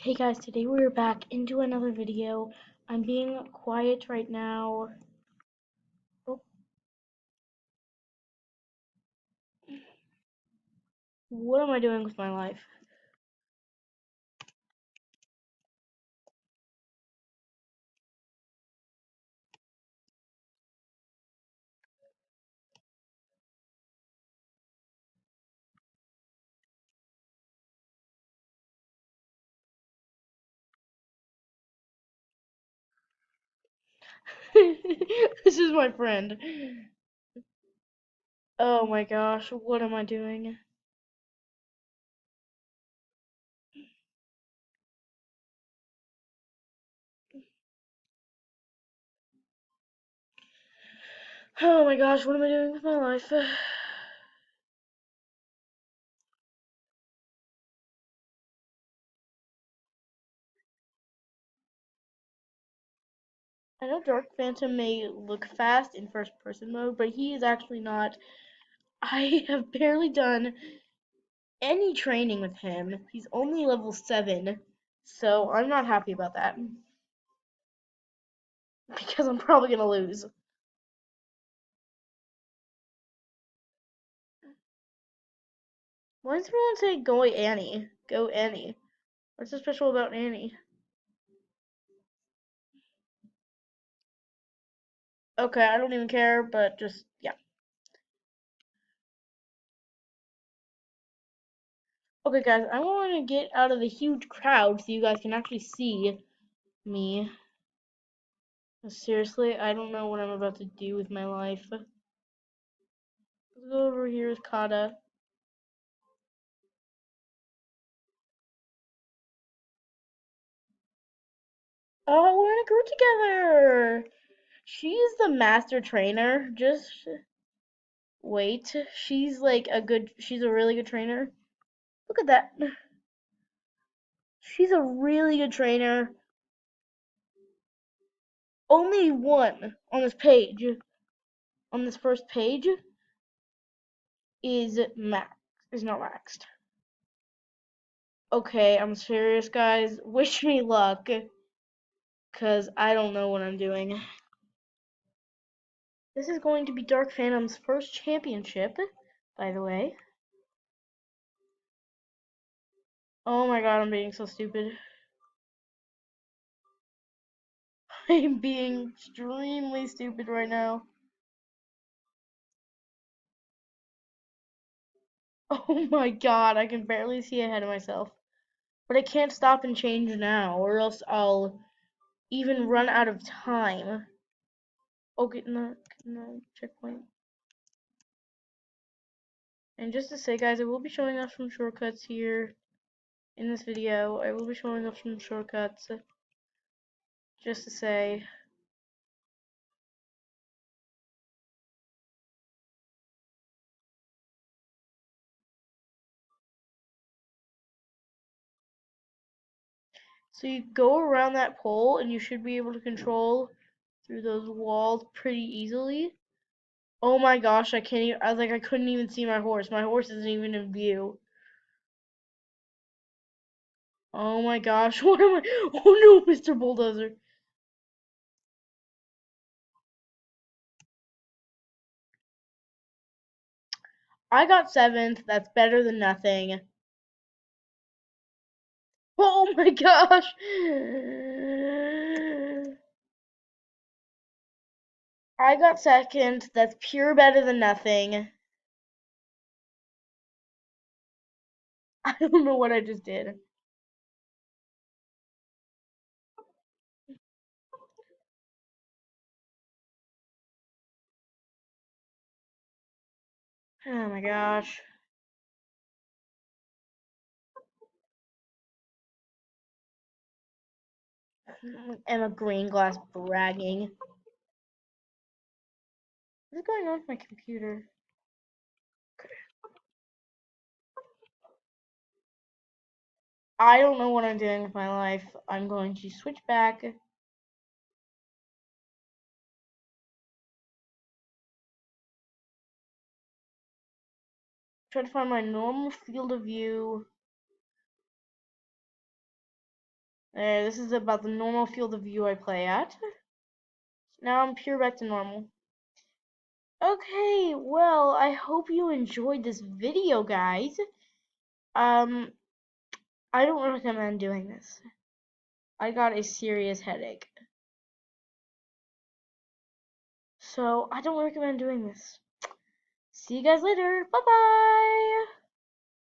Hey guys, today we're back into another video. I'm being quiet right now. Oh, what am I doing with my life? This is my friend. Oh my gosh, what am I doing? Oh my gosh, what am I doing with my life? I know Dark Phantom may look fast in first person mode, but he is actually not. I have barely done any training with him. He's only level 7, so I'm not happy about that. Because I'm probably gonna lose. Why does everyone say go Annie? Go Annie. What's so special about Annie? Okay, I don't even care, but just, yeah. Okay, guys, I want to get out of the huge crowd so you guys can actually see me. Seriously, I don't know what I'm about to do with my life. Let's go over here with Kata. Oh, we're in a group together! She's the master trainer. Just wait. She's a really good trainer. Look at that. She's a really good trainer. Only one on this page, on this first page, is not maxed. Okay, I'm serious, guys. Wish me luck, cause I don't know what I'm doing. This is going to be Dark Phantom's first championship, by the way. Oh my god, I'm being so stupid. I'm being extremely stupid right now. Oh my god, I can barely see ahead of myself. But I can't stop and change now, or else I'll even run out of time. Oh, get in the checkpoint. And just to say, guys, I will be showing off some shortcuts here in this video. I will be showing off some shortcuts, just to say. So you go around that pole, and you should be able to control through those walls pretty easily. Oh my gosh, I can't even, I was like, I couldn't even see my horse. My horse isn't even in view. Oh my gosh, what am I? Oh no, Mr. Bulldozer. I got 7th. That's better than nothing. Oh my gosh. I got 2nd. That's pure better than nothing. I don't know what I just did. Oh my gosh. Emma Greenglass bragging. What's going on with my computer? I don't know what I'm doing with my life. I'm going to switch back. Try to find my normal field of view. There, this is about the normal field of view I play at. Now I'm pure back to normal. Okay, well, I hope you enjoyed this video, guys. Um, I don't recommend doing this. I got a serious headache. So, I don't recommend doing this. See you guys later. Bye-bye!